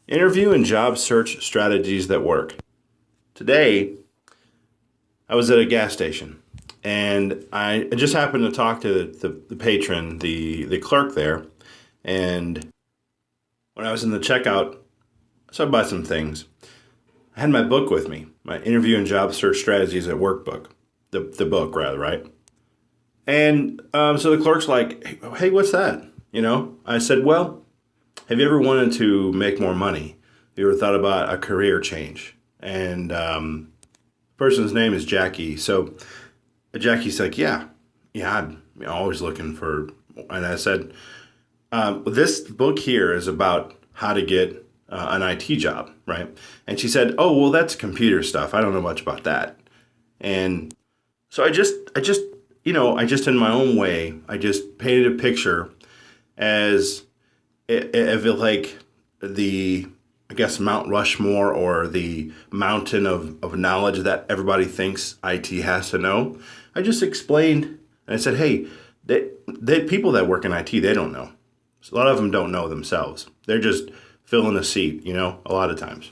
Interview and job search strategies that work. Today, I was at a gas station and I just happened to talk to the patron, the clerk there. And when I was in the checkout, so I bought some things. I had my book with me, my Interview and Job Search Strategies at Work book, the book rather, right? And so the clerk's like, hey, what's that? I said, well, have you ever wanted to make more money? Have you ever thought about a career change? And the person's name is Jackie. So Jackie's like, yeah, I'm always looking for. And I said, this book here is about how to get an IT job, right? And she said, oh, well, that's computer stuff. I don't know much about that. And so I just in my own way, I just painted a picture as if it like the, I guess, Mount Rushmore or the mountain of knowledge that everybody thinks IT has to know. I just explained and I said, hey, they people that work in IT, they don't know. So a lot of them don't know themselves. They're just filling a seat, a lot of times.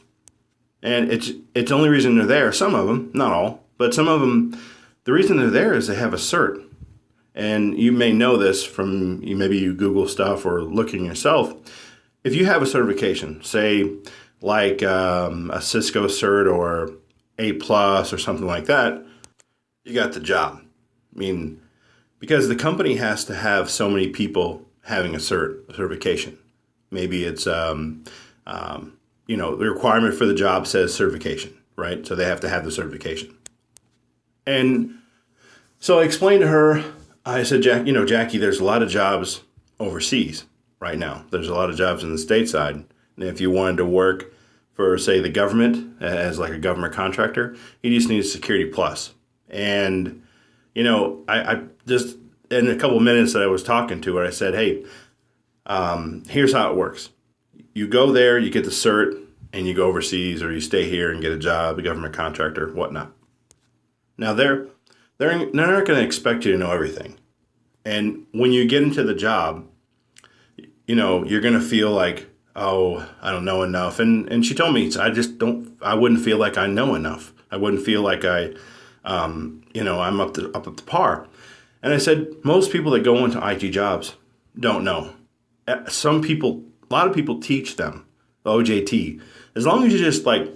And it's the only reason they're there. Some of them, not all, but some of them, the reason they're there is they have a cert. And you may know this from maybe you Google stuff or looking yourself. If you have a certification, say like a Cisco cert or A+ or something like that, you got the job. I mean, because the company has to have so many people having a certification. Maybe it's, the requirement for the job says certification, right? So they have to have the certification. And so I explained to her, I said, Jackie, there's a lot of jobs overseas right now. There's a lot of jobs in the stateside. And if you wanted to work for, say, the government as like a government contractor, you just need a Security Plus. And, I just, in a couple of minutes that I was talking to her, I said, hey, here's how it works. You go there, you get the cert, and you go overseas, or you stay here and get a job, a government contractor, whatnot. Now, they're not going to expect you to know everything. And when you get into the job, you're going to feel like, oh, I don't know enough. And she told me, I wouldn't feel like I know enough. I wouldn't feel like I'm up to par. And I said, most people that go into IT jobs don't know. A lot of people teach them, the OJT. As long as you just like,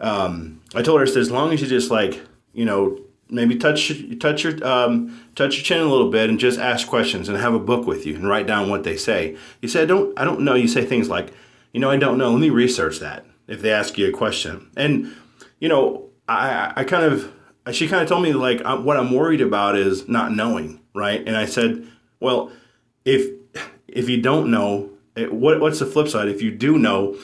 I told her, I said, as long as you just like, maybe touch your chin a little bit and just ask questions and have a book with you and write down what they say. You say, I don't know. You say things like, I don't know. Let me research that if they ask you a question. And, she kind of told me like, what I'm worried about is not knowing, right? And I said, well, if you don't know, what's the flip side? If you do know,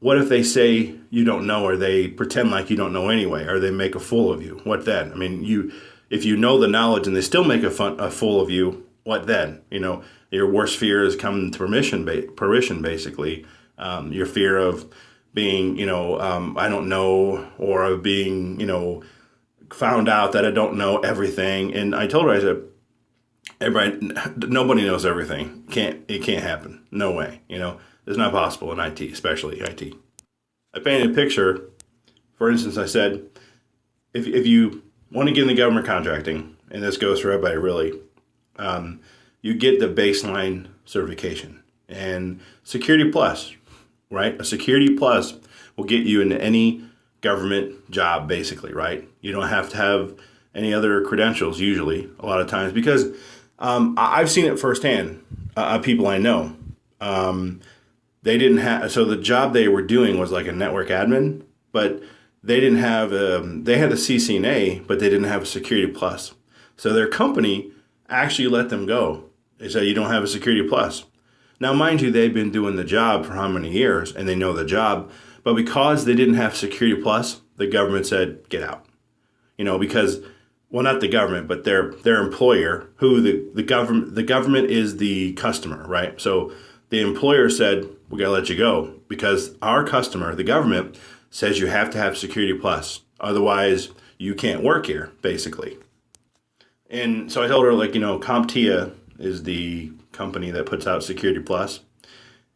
what if they say you don't know, or they pretend like you don't know anyway, or they make a fool of you? What then? I mean, if you know the knowledge and they still make a fool of you, what then? Your worst fear is coming to fruition, basically. Your fear of being, I don't know, or of being, found out that I don't know everything. And I told her, I said, nobody knows everything. It can't happen. No way. It's not possible in IT, especially IT. I painted a picture. For instance, I said, if you want to get into government contracting, and this goes for everybody really, you get the baseline certification and Security Plus, right? A Security Plus will get you into any government job, basically, right? You don't have to have any other credentials usually, a lot of times, because I've seen it firsthand. People I know, they didn't have. So the job they were doing was like a network admin, but they didn't have. They had a CCNA, but they didn't have a Security Plus. So their company actually let them go. They said, you don't have a Security Plus. Now, mind you, they've been doing the job for how many years, and they know the job. But because they didn't have Security Plus, the government said, get out. Because, well, not the government, but their employer, who the government is the customer, right? So the employer said, we got to let you go because our customer, the government, says you have to have Security Plus. Otherwise, you can't work here, basically. And so I told her, like, CompTIA is the company that puts out Security Plus.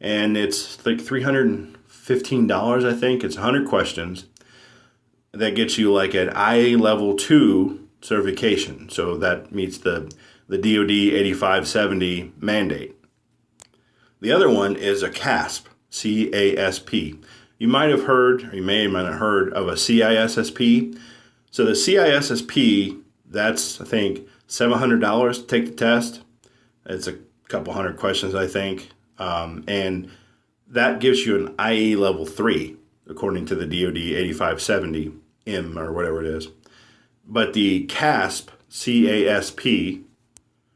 and it's like $315, I think. It's 100 questions that gets you like an IA level 2 certification. So that meets the DoD 8570 mandate. The other one is a CASP, C-A-S-P. You might have heard, or you may have not heard of a CISSP. So the CISSP, that's, I think, $700 to take the test. It's a couple hundred questions, I think. And that gives you an IA level 3, according to the DoD 8570 M or whatever it is. But the CASP, C-A-S-P,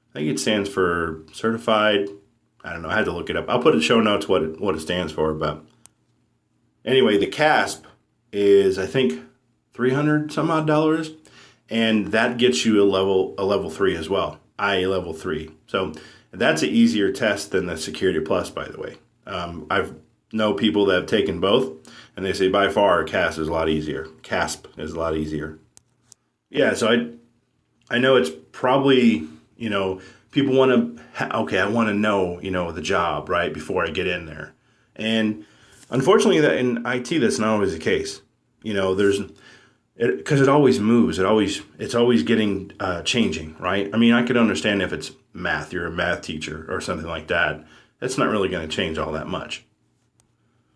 I think it stands for Certified. I don't know. I had to look it up. I'll put in show notes what it stands for. But anyway, the CASP is, I think, $300 some odd, and that gets you a level 3 as well, IA level 3. So that's an easier test than the Security Plus, by the way. I've know people that have taken both, and they say by far CASP is a lot easier. CASP is a lot easier. Yeah, so I know it's probably, people want to, okay, I want to know, the job, right, before I get in there. And unfortunately, that in IT, that's not always the case. Because it always moves. It's always getting changing, right? I mean, I could understand if it's math, you're a math teacher or something like that. That's not really going to change all that much.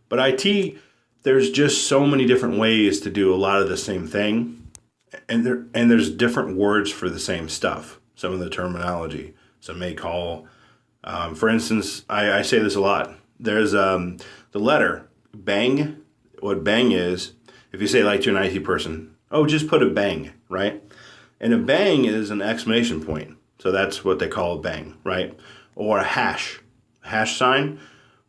But IT, there's just so many different ways to do a lot of the same thing, and there's different words for the same stuff. Some of the terminology. Some may call, for instance, I say this a lot. There's the letter bang. What bang is, if you say like to an IT person, oh, just put a bang, right? And a bang is an exclamation point. So that's what they call a bang, right? Or a hash sign.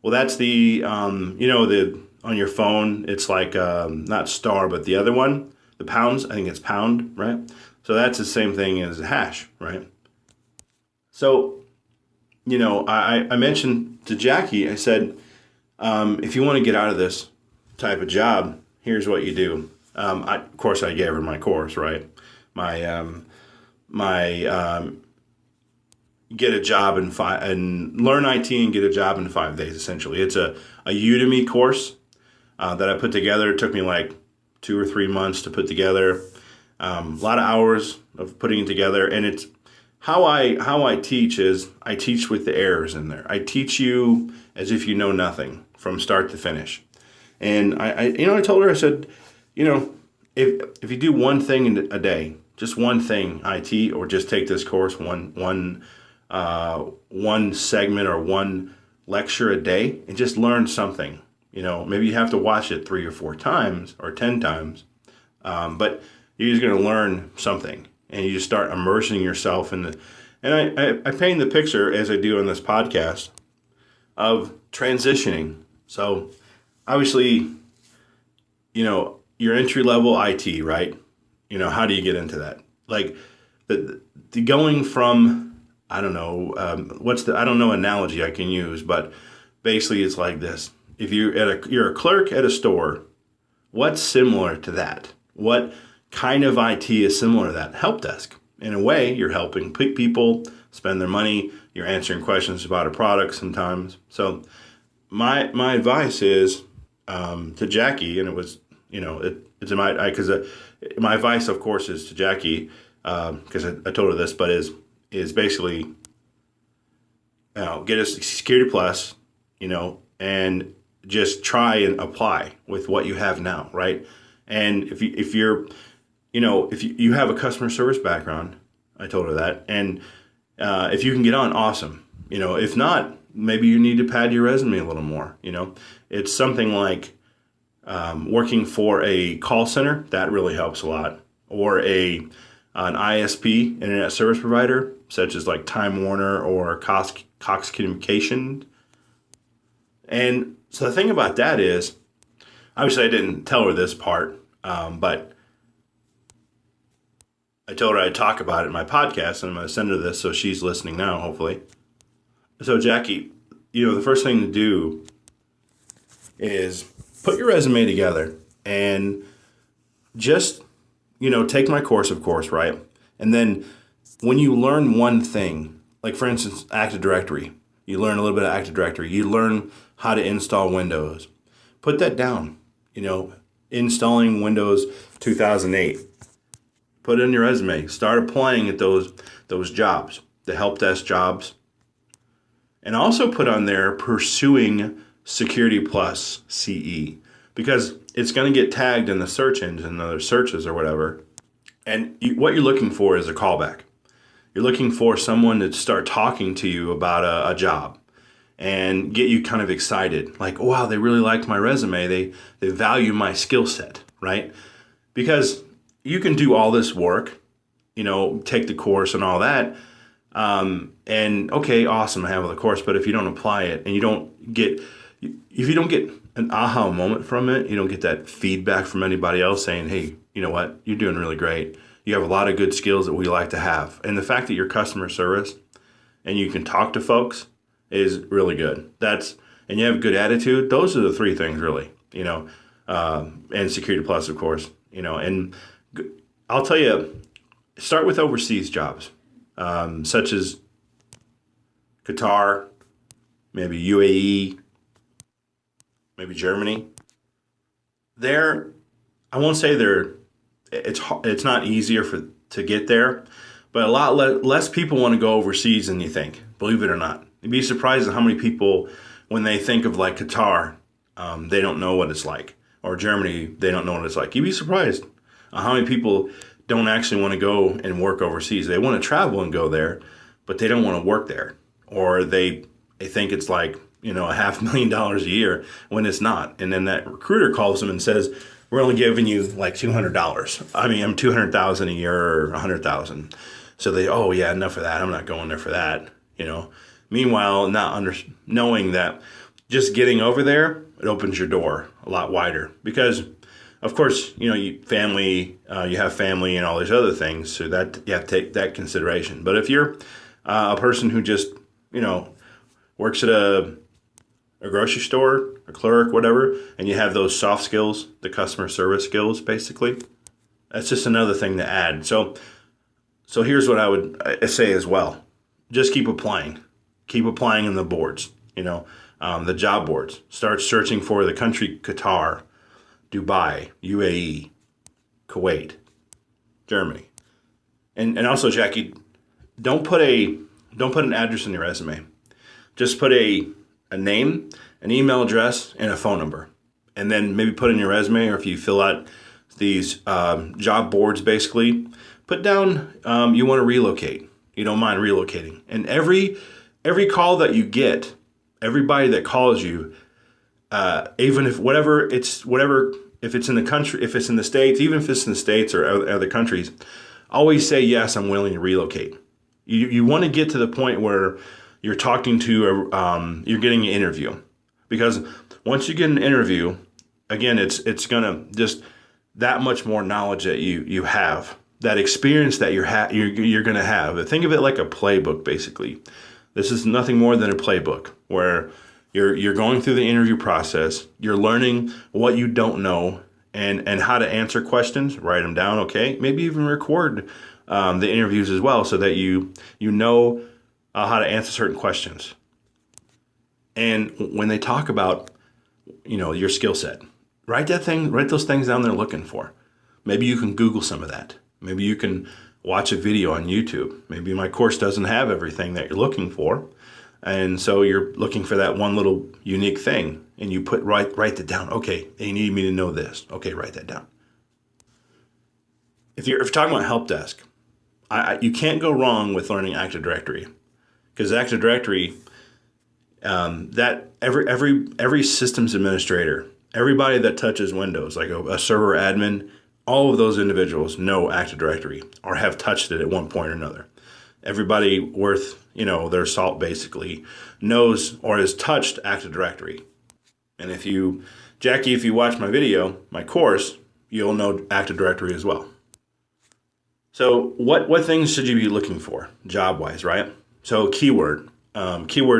Well, that's the, on your phone, it's like, not star, but the other one, the pounds, I think it's pound, right? So that's the same thing as a hash, right? So, I mentioned to Jackie, I said, if you want to get out of this type of job, here's what you do. Of course, I gave her my course, right? My get a job and learn IT and get a job in 5 days. Essentially, it's a Udemy course that I put together. It took me like 2 or 3 months to put together. A lot of hours of putting it together, and it's how I teach is I teach with the errors in there. I teach you as if you know nothing from start to finish. And I told her, I said, if you do one thing a day, just one thing, IT, or just take this course, one segment or one lecture a day, and just learn something. Maybe you have to watch it 3 or 4 times or 10 times, but you're just going to learn something, and you just start immersing yourself in the. And I paint the picture, as I do on this podcast, of transitioning. So obviously, your entry level IT, right? How do you get into that? Like the going from, I don't know, I don't know analogy I can use, but basically it's like this. If you're a clerk at a store, what's similar to that? What kind of IT is similar to that? Help desk. In a way, you're helping people spend their money. You're answering questions about a product sometimes. So my advice is to Jackie, and it was, it's in because my advice, of course, is to Jackie, because I told her this, but is basically, get a Security Plus, and just try and apply with what you have now, right? And if you have a customer service background, I told her that, and if you can get on, awesome. If not, maybe you need to pad your resume a little more. It's something like working for a call center, that really helps a lot, or an ISP, internet service provider, such as like Time Warner or Cox Communication. And so the thing about that is, obviously I didn't tell her this part, but I told her I'd talk about it in my podcast, and I'm going to send her this so she's listening now, hopefully. So Jackie, the first thing to do is put your resume together and just, take my course, of course, right? And then when you learn one thing, like for instance, Active Directory, you learn a little bit of Active Directory. You learn how to install Windows. Put that down. Installing Windows 2008. Put it in your resume. Start applying at those jobs, the help desk jobs. And also put on there pursuing Security Plus CE, because it's going to get tagged in the search engine, other searches or whatever. And what you're looking for is a callback. You're looking for someone to start talking to you about a job and get you kind of excited. Like, oh, wow, they really like my resume. They value my skill set, right? Because you can do all this work, take the course and all that. And okay, awesome, I have the course. But if you don't apply it and if you don't get an aha moment from it, you don't get that feedback from anybody else saying, hey, you know what, you're doing really great. You have a lot of good skills that we like to have. And the fact that you're customer service and you can talk to folks is really good. And you have a good attitude. Those are the three things really, and Security Plus, of course, and I'll tell you, start with overseas jobs, such as Qatar, maybe UAE, maybe Germany. I won't say it's not easier to get there, but a lot less people want to go overseas than you think, believe it or not. You'd be surprised at how many people, when they think of like Qatar, they don't know what it's like, or Germany, they don't know what it's like. You'd be surprised how many people don't actually want to go and work overseas. They want to travel and go there, but they don't want to work there, or they think it's like $500,000 a year when it's not. And then that recruiter calls them and says, we're only giving you like $200. I'm 200,000 a year or 100,000. So oh yeah, enough of that. I'm not going there for that. Meanwhile, knowing that just getting over there, it opens your door a lot wider, because of course, you have family and all these other things. So that you have to take that consideration. But if you're a person who just, works at a grocery store, a clerk, whatever, and you have those soft skills, the customer service skills, basically, that's just another thing to add. So here's what I would say as well. Just keep applying. Keep applying in the boards, the job boards. Start searching for the country Qatar, Dubai, UAE, Kuwait, Germany. And also, Jackie, don't put an address in your resume. Just put a name, an email address, and a phone number. And then maybe put in your resume, or if you fill out these job boards, basically, put down you want to relocate. You don't mind relocating. And every call that you get, everybody that calls you, even if if it's in the country, if it's in the States, even if it's in the States or other countries, always say, yes, I'm willing to relocate. You want to get to the point where you're talking to you're getting an interview, because once you get an interview, again, it's gonna just that much more knowledge that you have, that experience that you're gonna have. Think of it like a playbook, basically. This is nothing more than a playbook where you're going through the interview process. You're learning what you don't know and how to answer questions. Write them down, okay? Maybe even record the interviews as well, so that you know how to answer certain questions. And when they talk about your skill set, write those things down they're looking for. Maybe you can Google some of that. Maybe you can watch a video on YouTube. Maybe my course doesn't have everything that you're looking for. And so you're looking for that one little unique thing, and you write that down. Okay, they need me to know this. Okay, write that down. If you're talking about help desk, you can't go wrong with learning Active Directory, because Active Directory, that every systems administrator, everybody that touches Windows, like a server admin, all of those individuals know Active Directory or have touched it at one point or another. Everybody worth their salt, basically, knows or has touched Active Directory. And Jackie, if you watch my video, my course, you'll know Active Directory as well. So what things should you be looking for job-wise, right? So keyword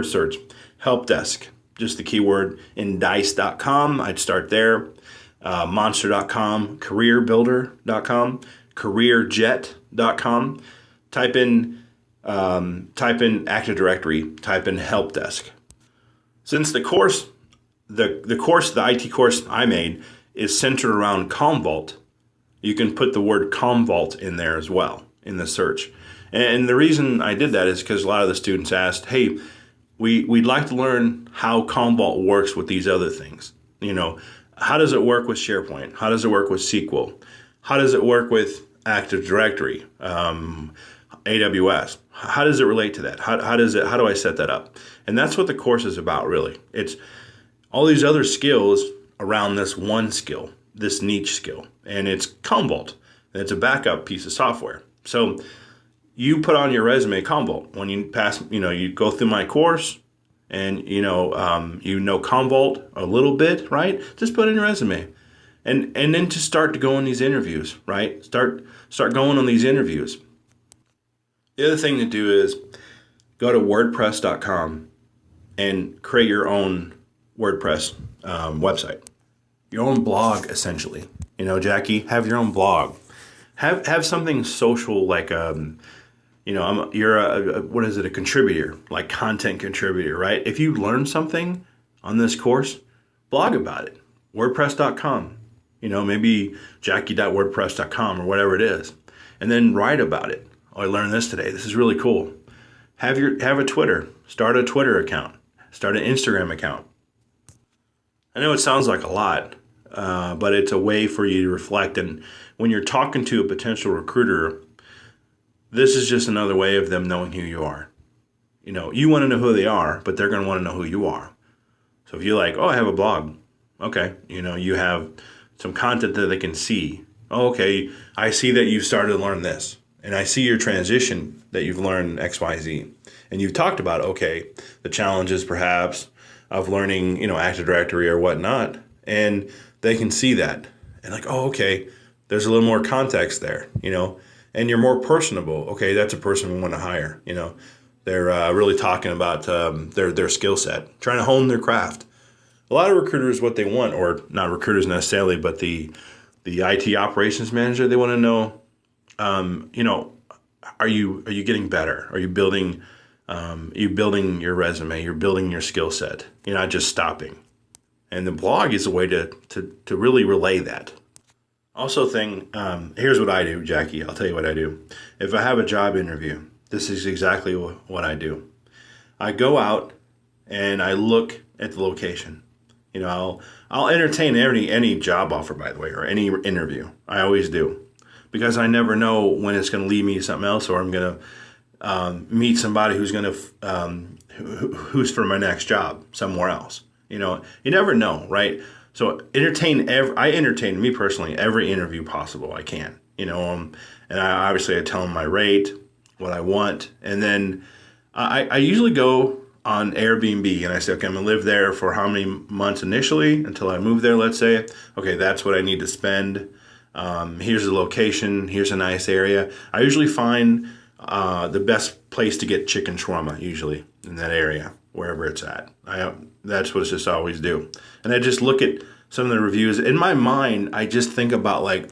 search, help desk, just the keyword in dice.com. I'd start there. Monster.com, careerbuilder.com, careerjet.com. Type in Active Directory, type in help desk. Since the course the IT course I made is centered around Commvault. You can put the word Commvault in there as well in the search. And the reason I did that is because a lot of the students asked, hey, we'd like to learn how Commvault works with these other things. You know, how does it work with SharePoint? How does it work with SQL? How does it work with Active Directory, AWS? How does it relate to that? How do I set that up? And that's what the course is about, really. It's all these other skills around this one skill, this niche skill, and it's Commvault. And it's a backup piece of software. So you put on your resume Commvault when you pass. You know, you go through my course, and you know Commvault a little bit, right? Just put it in your resume, and then to start to go on these interviews, right? Start going on these interviews. The other thing to do is go to WordPress.com and create your own WordPress website, your own blog, essentially. You know, Jackie, have your own blog. Have something social like you're a contributor, like content contributor, right? If you learn something on this course, blog about it. WordPress.com. You know, maybe jackie.wordpress.com or whatever it is, and then write about it. Oh, I learned this today. This is really cool. Have a Twitter. Start a Twitter account. Start an Instagram account. I know it sounds like a lot, but it's a way for you to reflect. And when you're talking to a potential recruiter, this is just another way of them knowing who you are. You know, you want to know who they are, but they're going to want to know who you are. So if you're like, oh, I have a blog. Okay, you know, you have some content that they can see. Oh, okay, I see that you've started to learn this. And I see your transition that you've learned X, Y, Z. And you've talked about, okay, the challenges perhaps of learning, you know, Active Directory or whatnot. And they can see that. And like, oh, okay, there's a little more context there, you know. And you're more personable. Okay, that's a person we want to hire, you know. They're really talking about their skill set, trying to hone their craft. A lot of recruiters, what they want, or not recruiters necessarily, but the IT operations manager, they want to know, you know, are you getting better? Are you building your resume? You're building your skill set. You're not just stopping. And the blog is a way to really relay that. Also, here's what I do, Jackie. I'll tell you what I do. If I have a job interview, this is exactly what I do. I go out and I look at the location. You know, I'll entertain any job offer, by the way, or any interview. I always do. Because I never know when it's going to lead me to something else, or I'm going to meet somebody who's going to who's for my next job somewhere else. You know, you never know, right? So I entertain me personally every interview possible I can. You know, and I tell them my rate, what I want, and then I usually go on Airbnb and I say, okay, I'm going to live there for how many months initially until I move there. Let's say, okay, that's what I need to spend. Here's the location. Here's a nice area. I usually find the best place to get chicken shawarma, usually in that area, wherever it's at. That's what I just always do. And I just look at some of the reviews. In my mind, I just think about like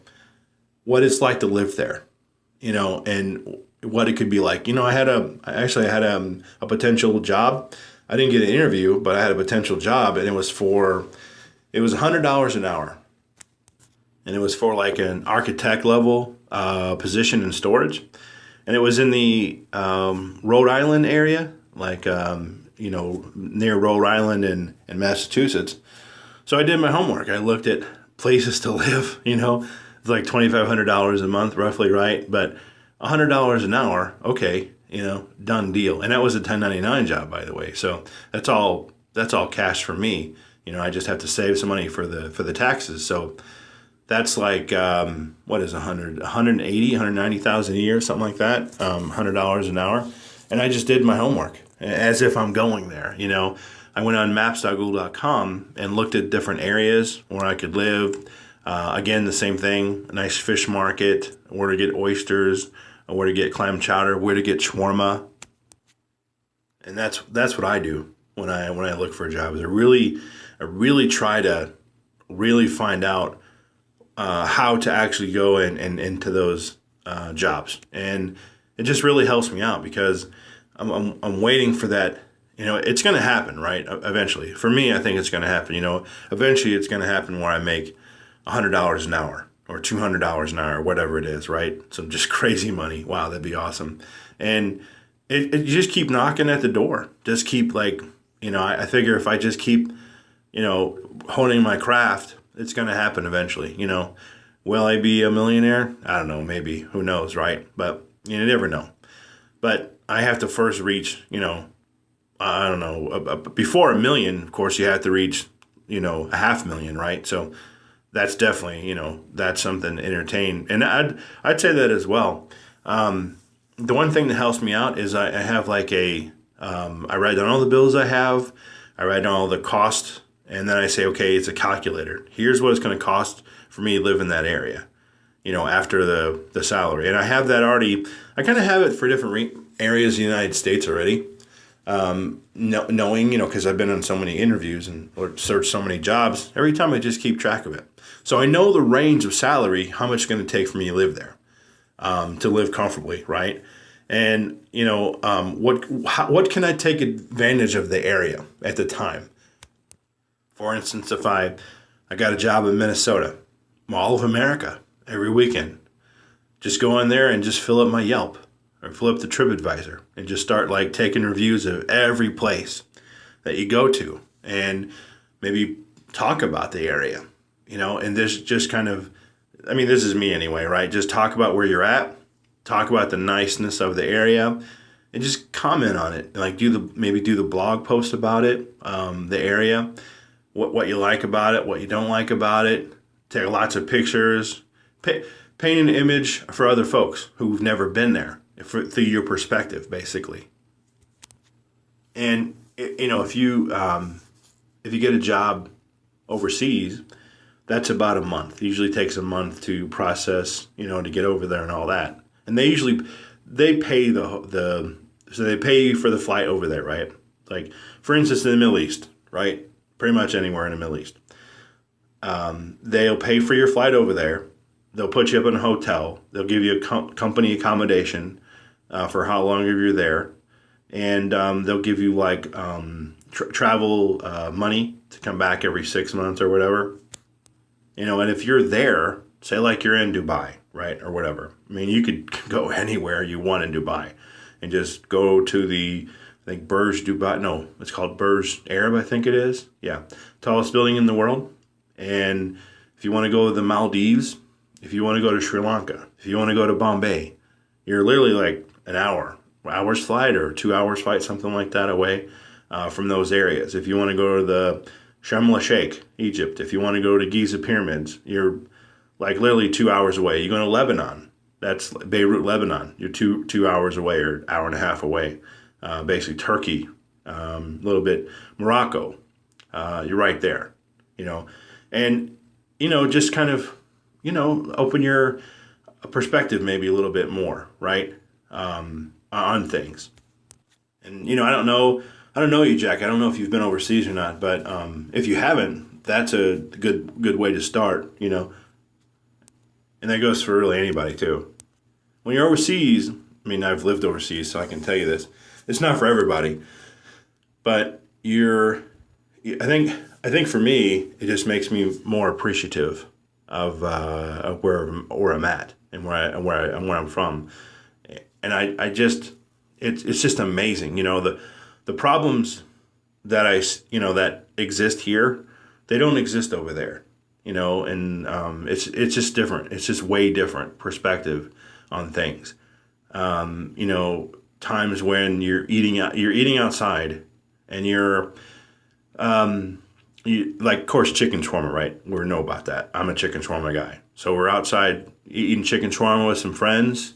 what it's like to live there, you know, and what it could be like. You know, I had a potential job. I didn't get an interview, but I had a potential job, and it was $100 an hour. And it was for like an architect level position in storage. And it was in the Rhode Island area, like, you know, near Rhode Island and Massachusetts. So I did my homework. I looked at places to live, you know. It's like $2,500 a month, roughly, right? But $100 an hour, okay, you know, done deal. And that was a 1099 job, by the way. So that's all cash for me. You know, I just have to save some money for the taxes. So that's like, what is 180, 190,000 a year, something like that, $100 an hour. And I just did my homework as if I'm going there, you know. I went on maps.google.com and looked at different areas where I could live. Again, the same thing, a nice fish market, where to get oysters, where to get clam chowder, where to get shawarma. And that's what I do when I look for a job. Is I really try to really find out how to actually go and into those jobs, and it just really helps me out because I'm waiting for that it's going to happen, right? Eventually. For me, I think it's going to happen. Eventually it's going to happen where I make $100 an hour or $200 an hour, whatever it is, right? Some just crazy money. Wow, that'd be awesome. And you just keep knocking at the door. Just keep I figure if I just keep, honing my craft, it's going to happen eventually. Will I be a millionaire? I don't know, maybe. Who knows, right? But you never know. But I have to first reach, I don't know, before a million, of course, you have to reach, 500,000, right? So that's definitely, that's something to entertain. And I'd say that as well. The one thing that helps me out is I have I write down all the bills I have, I write down all the costs, and then I say, okay, it's a calculator. Here's what it's going to cost for me to live in that area, after the salary. And I have that already. I kind of have it for different areas of the United States already. Knowing, because I've been on so many interviews or searched so many jobs, every time I just keep track of it. So I know the range of salary, how much it's going to take for me to live there, to live comfortably, right? And, what can I take advantage of the area at the time? For instance, if I got a job in Minnesota, Mall of America, every weekend, just go in there and just fill up my Yelp or fill up the TripAdvisor and just start taking reviews of every place that you go to and maybe talk about the area, and this just kind of, this is me anyway, right? Just talk about where you're at, talk about the niceness of the area, and just comment on it. Maybe do the blog post about it, the area, what you like about it, what you don't like about it. Take lots of pictures, paint an image for other folks who've never been there, through your perspective, basically. And if you get a job overseas, that's about a month. It usually takes a month to process, to get over there and all that. And they pay they pay you for the flight over there, right? For instance, in the Middle East, right? Pretty much anywhere in the Middle East. They'll pay for your flight over there. They'll put you up in a hotel. They'll give you a company accommodation for how long you're there. And they'll give you travel money to come back every 6 months or whatever. And if you're there, say you're in Dubai, right, or whatever. You could go anywhere you want in Dubai and just go to the, I think, Burj Dubai. No, it's called Burj Arab, I think it is. Yeah, tallest building in the world. And if you want to go to the Maldives, if you want to go to Sri Lanka, if you want to go to Bombay, you're literally an hour's flight or 2 hours flight, something like that away from those areas. If you want to go to the Sharm el-Sheikh, Egypt, if you want to go to Giza Pyramids, you're literally 2 hours away. You go to Lebanon, that's Beirut, Lebanon. You're two hours away or hour and a half away. Basically Turkey, a little bit Morocco. You're right there, And, just kind of, open your perspective maybe a little bit more, right, on things. And, I don't know you, Jack. I don't know if you've been overseas or not, but if you haven't, that's a good way to start, And that goes for really anybody, too. When you're overseas, I've lived overseas, so I can tell you this. It's not for everybody, but I think for me, it just makes me more appreciative of where I'm at and where I'm from, and it's just amazing. The problems that that exist here, they don't exist over there. And it's just different. It's just way different perspective on things. Times when you're eating outside, and you're of course, chicken shawarma, right? We know about that. I'm a chicken shawarma guy. So we're outside eating chicken shawarma with some friends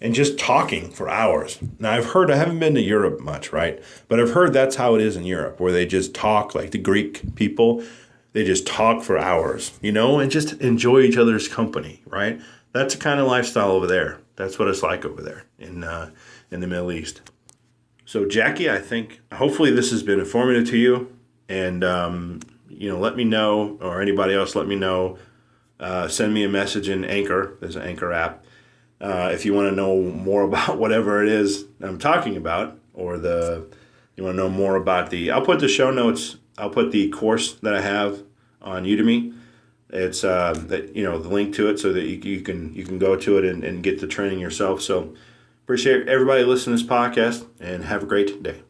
and just talking for hours. Now, I haven't been to Europe much, right? But I've heard that's how it is in Europe, where they just talk, like the Greek people. They just talk for hours, and just enjoy each other's company, right? That's the kind of lifestyle over there. That's what it's like over there in the Middle East. So, Jackie, I think hopefully this has been informative to you. And, let me know, or anybody else let me know. Send me a message in Anchor. There's an Anchor app. If you want to know more about whatever it is I'm talking about, or the you want to know more about I'll put the show notes. I'll put the course that I have on Udemy. It's that the link to it so that you can go to it and get the training yourself. So appreciate everybody listening to this podcast and have a great day.